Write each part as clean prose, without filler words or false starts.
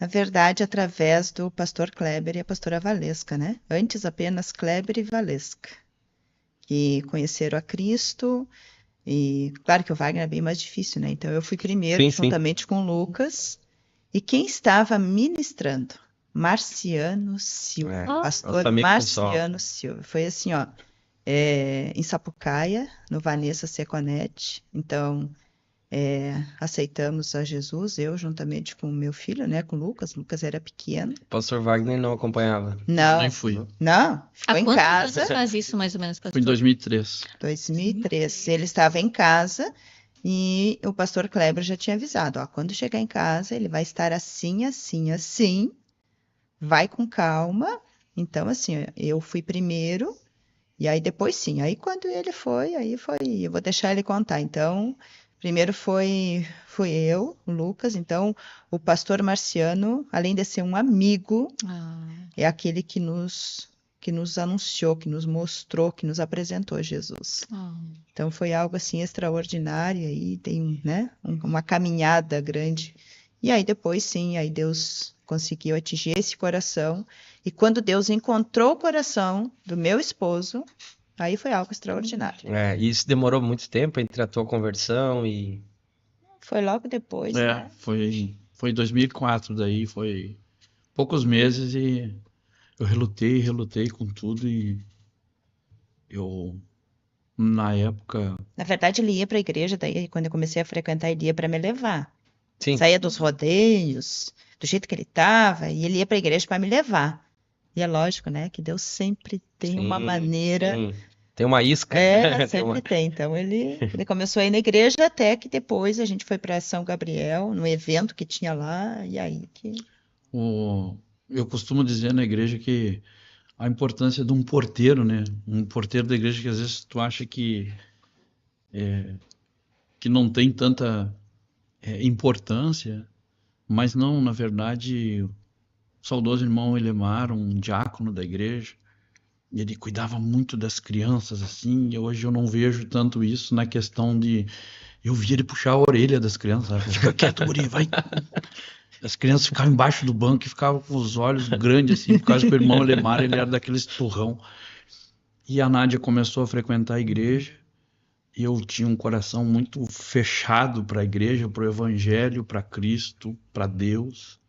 Na verdade, através do pastor Kleber e a pastora Valesca, né? Antes apenas Kleber e Valesca, que conheceram a Cristo. E claro que o Wagner é bem mais difícil, né? Então eu fui primeiro, Sim, sim. juntamente com o Lucas. E quem estava ministrando? Marciano Silva, É, nosso pastor amigo pessoal. Marciano Silva. Foi assim, ó, em Sapucaia, no Vanessa Seconet. Então, aceitamos a Jesus, eu juntamente com o meu filho, né, com o Lucas. O Lucas era pequeno. O pastor Wagner não acompanhava. Nem Não, fui. não, Há ficou em quantos casa. anos faz isso, mais ou menos, Foi em pastor? 2003. 2003. Ele estava em casa e o pastor Kleber já tinha avisado, ó, quando chegar em casa, ele vai estar assim, assim, assim, vai com calma. Então, assim, eu fui primeiro, e aí depois sim. Aí quando ele foi, eu vou deixar ele contar. Então, primeiro fui eu, o Lucas. Então, o pastor Marciano, além de ser um amigo, Ah, é aquele que nos anunciou, que nos mostrou, que nos apresentou Jesus. ah. Então foi algo assim extraordinário aí tem, né, uma caminhada grande. E aí depois sim, aí Deus conseguiu atingir esse coração. E quando Deus encontrou o coração do meu esposo, aí foi algo extraordinário. É, e isso demorou muito tempo entre a tua conversão e... Foi logo depois, né? Foi em 2004, daí foi poucos meses e eu relutei com tudo e eu, na época, Na verdade, ele ia para a igreja, daí quando eu comecei a frequentar, ele ia para me levar. Sim, Saía dos rodeios, do jeito que ele estava, e ele ia para a igreja para me levar. E é lógico, né, que Deus sempre tem uma sim, maneira. sim. Tem uma isca. Tem Sempre uma... tem. Então ele começou a ir na igreja até que depois a gente foi para São Gabriel, no evento que tinha lá, e aí que. eu costumo dizer na igreja que a importância de um porteiro, né? Um porteiro da igreja que às vezes tu acha que não tem tanta importância, mas não, na verdade, o saudoso irmão Elemar, um diácono da igreja, ele cuidava muito das crianças, assim, e hoje eu não vejo tanto isso na questão de... Eu via ele puxar a orelha das crianças, sabe? Fica quieto, guri, vai. As crianças ficavam embaixo do banco e ficavam com os olhos grandes, assim, por causa que o irmão Elemar, ele era daqueles turrão. E a Nádia começou a frequentar a igreja, e eu tinha um coração muito fechado para a igreja, para o evangelho, para Cristo, para Deus.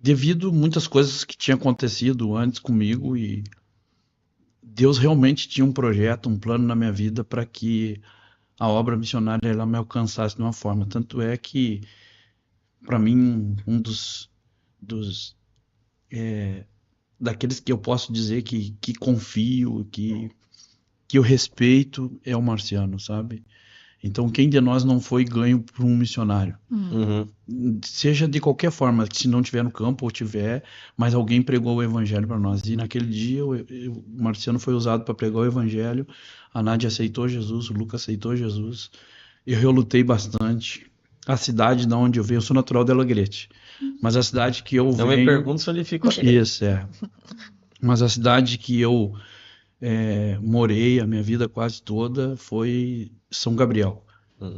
Devido a muitas coisas que tinham acontecido antes comigo, e Deus realmente tinha um projeto, um plano na minha vida para que a obra missionária ela me alcançasse de uma forma. Tanto é que, para mim, um dos daqueles que eu posso dizer que confio, que eu respeito, é o Marciano, sabe? Então, quem de nós não foi ganho por um missionário? Uhum. Seja de qualquer forma, se não tiver no campo ou tiver, mas alguém pregou o evangelho para nós. E naquele dia, o Marciano foi usado para pregar o evangelho, a Nádia aceitou Jesus, o Lucas aceitou Jesus. Eu relutei bastante. A cidade de onde eu venho, eu sou natural de Alegrete, mas a cidade que eu Não venho... me pergunto se onde ficou. Isso, Mas a cidade que eu morei a minha vida quase toda foi São Gabriel,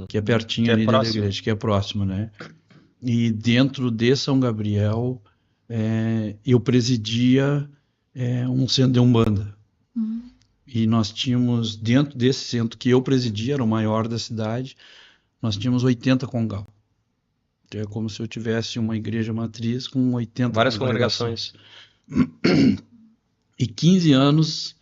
que é pertinho Que é ali da próximo. igreja, que é próximo, né? E dentro de São Gabriel, eu presidia um centro de Umbanda. E nós tínhamos, dentro desse centro que eu presidia, era o maior da cidade, nós tínhamos 80 congal. Então é como se eu tivesse uma igreja matriz com 80 Várias congregações. E 15 anos,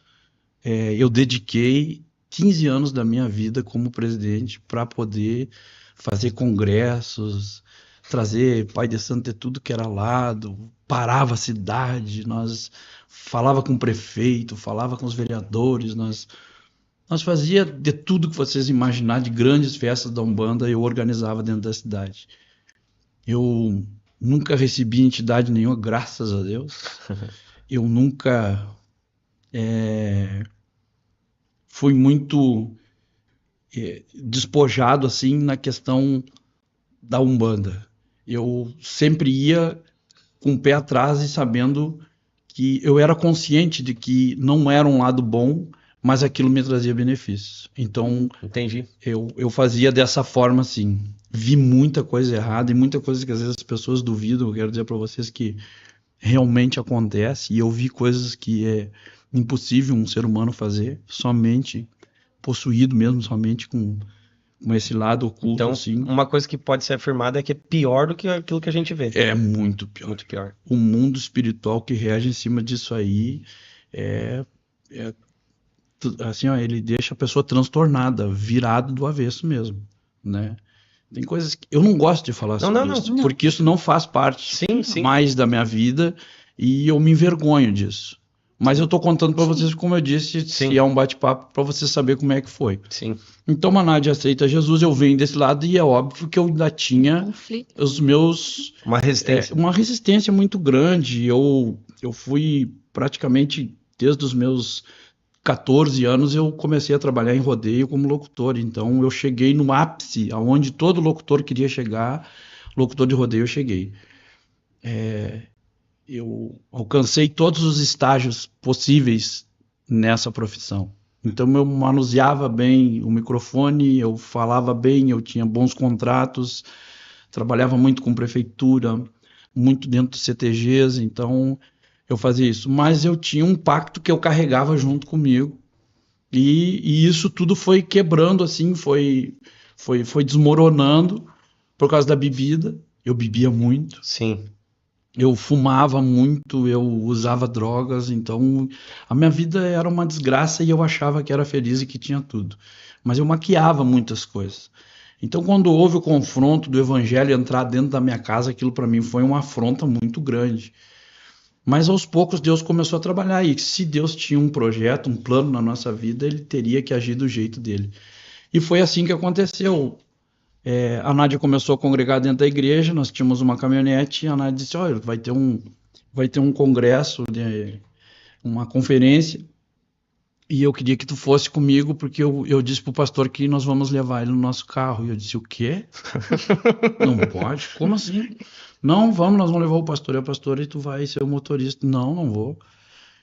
eu dediquei 15 anos da minha vida como presidente para poder fazer congressos, trazer Pai de Santo de tudo que era lado, parava a cidade, nós falava com o prefeito, falava com os vereadores, nós fazia de tudo que vocês imaginar de grandes festas da Umbanda, eu organizava dentro da cidade. Eu nunca recebi entidade nenhuma, graças a Deus. Eu nunca fui muito despojado assim na questão da Umbanda. Eu sempre ia com o pé atrás e sabendo que eu era consciente de que não era um lado bom, mas aquilo me trazia benefícios. Então, Entendi. eu fazia dessa forma, assim. Vi muita coisa errada e muita coisa que às vezes as pessoas duvidam. Eu quero dizer para vocês que realmente acontece, e eu vi coisas que é impossível um ser humano fazer, somente possuído mesmo, somente com esse lado oculto, Então, assim. uma coisa que pode ser afirmada é que é pior do que aquilo que a gente vê. É muito pior. Muito pior. O mundo espiritual que reage em cima disso aí é assim, ó, ele deixa a pessoa transtornada, virada do avesso mesmo, né? Tem coisas que eu não gosto de falar sobre isso, porque isso não faz parte Sim. mais da minha vida e eu me envergonho disso. Mas eu tô contando para vocês, como eu disse, se é um bate-papo, para você saber como é que foi. Sim. Então, Manadia aceita Jesus, eu venho desse lado e é óbvio que eu ainda tinha os meus... Uma resistência. uma resistência muito grande. Eu fui praticamente, desde os meus 14 anos, eu comecei a trabalhar em rodeio como locutor. Então, eu cheguei no ápice, aonde todo locutor queria chegar, locutor de rodeio eu cheguei. Eu alcancei todos os estágios possíveis nessa profissão. Então eu manuseava bem o microfone, eu falava bem, eu tinha bons contratos, trabalhava muito com prefeitura, muito dentro de CTGs, então eu fazia isso. Mas eu tinha um pacto que eu carregava junto comigo e isso tudo foi quebrando, assim, foi desmoronando por causa da bebida. Eu bebia muito. Sim. Eu fumava muito, eu usava drogas, então a minha vida era uma desgraça e eu achava que era feliz e que tinha tudo. Mas eu maquiava muitas coisas. Então, quando houve o confronto do evangelho entrar dentro da minha casa, aquilo para mim foi uma afronta muito grande. Mas aos poucos Deus começou a trabalhar e se Deus tinha um projeto, um plano na nossa vida, ele teria que agir do jeito dele. E foi assim que aconteceu. A Nádia começou a congregar dentro da igreja, nós tínhamos uma caminhonete e a Nádia disse, olha, vai ter um congresso, uma conferência, e eu queria que tu fosse comigo, porque eu disse pro pastor que nós vamos levar ele no nosso carro. E eu disse, o quê? Não pode? Como assim? Não, vamos, nós vamos levar o pastor. E o pastor, e tu vai ser o motorista. Não, não vou.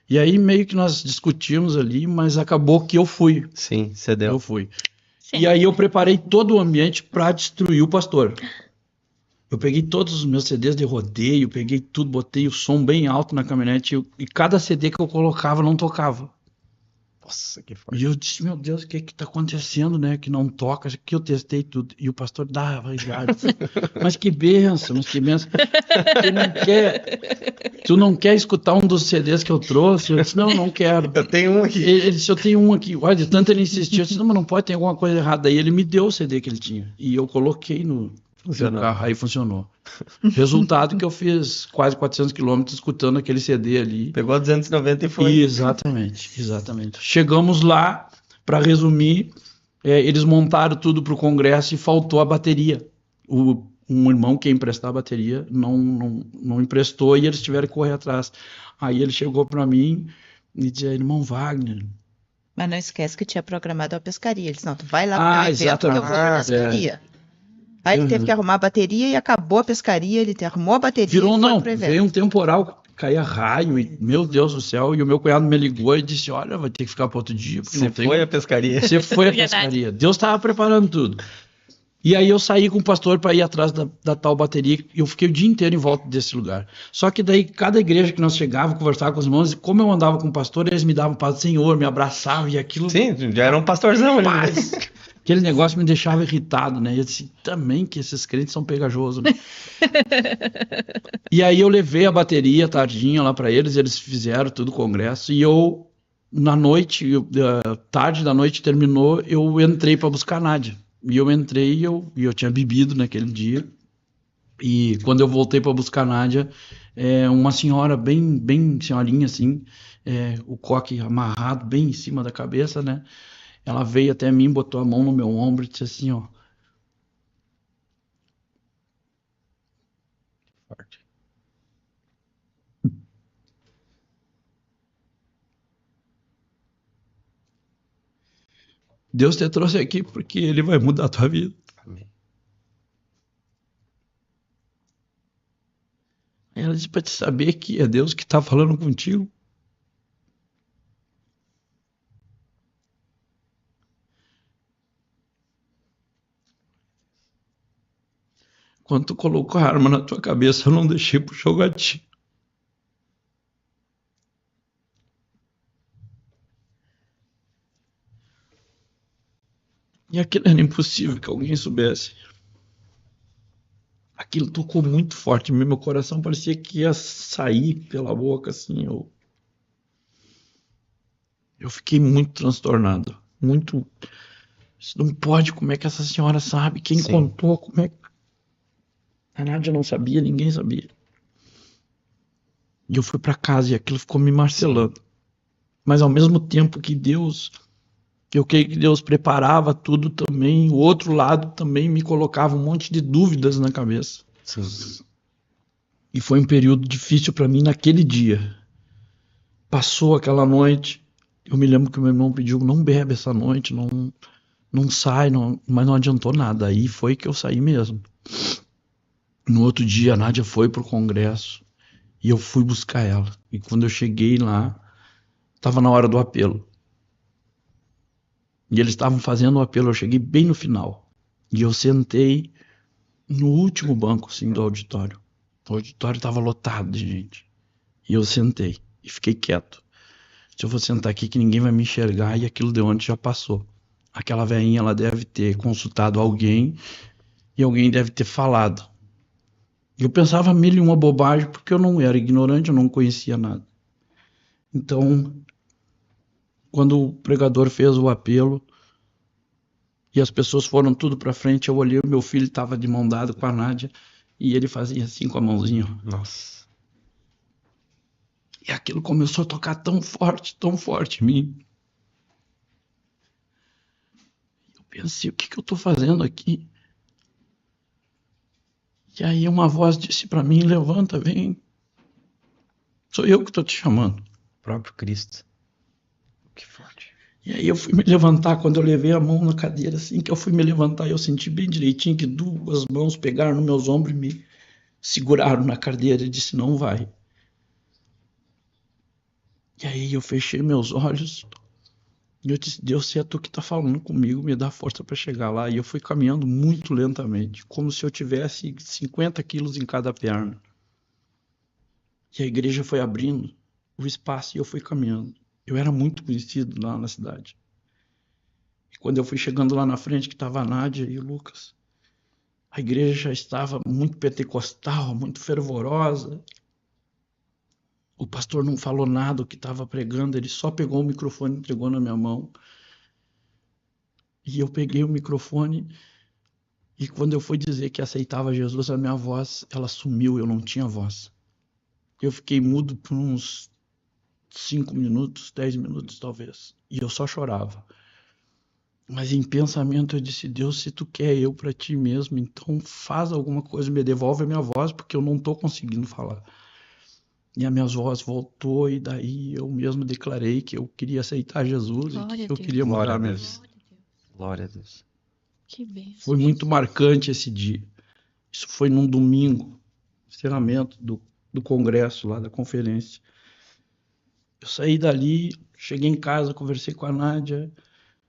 E aí meio que nós discutimos ali, mas acabou que eu fui. Sim, cedeu. Eu fui. E aí eu preparei todo o ambiente para destruir o pastor. Eu peguei todos os meus CDs de rodeio, peguei tudo, botei o som bem alto na caminhonete e cada CD que eu colocava não tocava. Nossa, que forte. E eu disse, meu Deus, o que tá acontecendo, né? Que não toca, que eu testei tudo. E o pastor dava risada. Mas que benção, mas que benção. Tu não quer escutar um dos CDs que eu trouxe? Eu disse, não quero. Eu tenho um aqui. Ele disse, eu tenho um aqui. Olha, de tanto ele insistiu, eu disse, não, mas não pode ter alguma coisa errada. Aí ele me deu o CD que ele tinha. E eu coloquei no carro, aí funcionou. Resultado que eu fiz quase 400 quilômetros escutando aquele CD ali. Pegou 290 e foi. Exatamente. Chegamos lá, para resumir, eles montaram tudo para o congresso e faltou a bateria. Um irmão que ia emprestar a bateria não emprestou e eles tiveram que correr atrás. Aí ele chegou para mim e disse, irmão Wagner... Mas não esquece que tinha programado a pescaria. Ele disse, não, tu vai lá para o evento, exatamente. eu vou para a pescaria. Aí ele teve que arrumar a bateria e acabou a pescaria, ele arrumou a bateria e foi pro evento. Veio um temporal, caía raio, e, meu Deus do céu, e o meu cunhado me ligou e disse, olha, vai ter que ficar para outro dia. Você foi à pescaria. Você foi à pescaria. Deus estava preparando tudo. E aí eu saí com o pastor para ir atrás da tal bateria, e eu fiquei o dia inteiro em volta desse lugar. Só que daí, cada igreja que nós chegávamos, conversava com os irmãos, e como eu andava com o pastor, eles me davam paz do Senhor, me abraçavam, e aquilo... Sim, já era um pastorzão ali. Paz. Aquele negócio me deixava irritado, né? E eu disse, também que esses crentes são pegajosos, né? E aí eu levei a bateria tardinha lá para eles fizeram tudo o congresso, e eu, na noite, tarde da noite terminou, eu entrei para buscar a Nádia. E eu entrei e eu tinha bebido naquele dia. E quando eu voltei para buscar a Nádia, uma senhora bem senhorinha assim, o coque amarrado bem em cima da cabeça, né? Ela veio até mim, botou a mão no meu ombro e disse assim, ó. Forte. Deus te trouxe aqui porque Ele vai mudar a tua vida. Amém. Ela disse para te saber que é Deus que está falando contigo. Quando tu colocou a arma na tua cabeça, eu não deixei puxar o gatilho. E aquilo era impossível que alguém soubesse. Aquilo tocou muito forte, meu coração parecia que ia sair pela boca, assim. Eu fiquei muito transtornado, muito. Isso não pode, como é que essa senhora sabe? Quem Sim. contou, como é que. A Nádia não sabia, ninguém sabia. E eu fui para casa e aquilo ficou me marcelando. Mas ao mesmo tempo que Deus, eu creio que Deus preparava tudo também, o outro lado também me colocava um monte de dúvidas na cabeça. Sim. E foi um período difícil para mim naquele dia. Passou aquela noite, eu me lembro que o meu irmão pediu, não bebe essa noite, não sai, mas não adiantou nada. Aí foi que eu saí mesmo. No outro dia a Nádia foi pro congresso e eu fui buscar ela. E quando eu cheguei lá, estava na hora do apelo. E eles estavam fazendo o apelo, eu cheguei bem no final. E eu sentei no último banco assim, do auditório. O auditório estava lotado de gente. E eu sentei e fiquei quieto. Se eu vou sentar aqui que ninguém vai me enxergar e aquilo de ontem já passou. Aquela velhinha, ela deve ter consultado alguém e alguém deve ter falado. Eu pensava mil e uma bobagem porque eu não era ignorante, eu não conhecia nada. Então, quando o pregador fez o apelo e as pessoas foram tudo para frente, eu olhei, o meu filho estava de mão dada com a Nádia e ele fazia assim com a mãozinha. Nossa. E aquilo começou a tocar tão forte em mim. Eu pensei, o que eu estou fazendo aqui? E aí uma voz disse para mim, levanta, vem. Sou eu que estou te chamando. O próprio Cristo. Que forte. E aí eu fui me levantar, quando eu levei a mão na cadeira, assim que eu fui me levantar, eu senti bem direitinho que duas mãos pegaram nos meus ombros e me seguraram na cadeira e disse, não vai. E aí eu fechei meus olhos e eu disse, Deus, se é tu que está falando comigo, me dá força para chegar lá. E eu fui caminhando muito lentamente, como se eu tivesse 50 quilos em cada perna. E a igreja foi abrindo o espaço e eu fui caminhando. Eu era muito conhecido lá na cidade. E quando eu fui chegando lá na frente, que estava a Nádia e o Lucas, a igreja já estava muito pentecostal, muito fervorosa. O pastor não falou nada o que estava pregando, ele só pegou o microfone e entregou na minha mão. E eu peguei o microfone e quando eu fui dizer que aceitava Jesus, a minha voz, ela sumiu, eu não tinha voz. Eu fiquei mudo por uns 5 minutos, 10 minutos talvez. E eu só chorava. Mas em pensamento eu disse, Deus, se tu quer eu para ti mesmo, então faz alguma coisa, me devolve a minha voz, porque eu não estou conseguindo falar. E a minha voz voltou e daí eu mesmo declarei que eu queria aceitar Jesus Glória e que a eu Deus. queria Glória mudar a a minha Deus. vida. Glória a Deus. Que bênção. Foi muito marcante esse dia. Isso foi num domingo, encerramento do congresso lá, da conferência. Eu saí dali, cheguei em casa, conversei com a Nádia,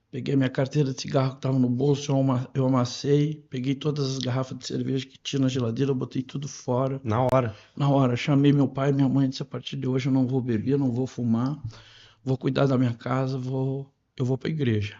peguei minha carteira de cigarro que estava no bolso, eu amassei, peguei todas as garrafas de cerveja que tinha na geladeira, eu botei tudo fora. Na hora. Na hora, chamei meu pai e minha mãe, disse, a partir de hoje eu não vou beber, não vou fumar, vou cuidar da minha casa, eu vou para a igreja.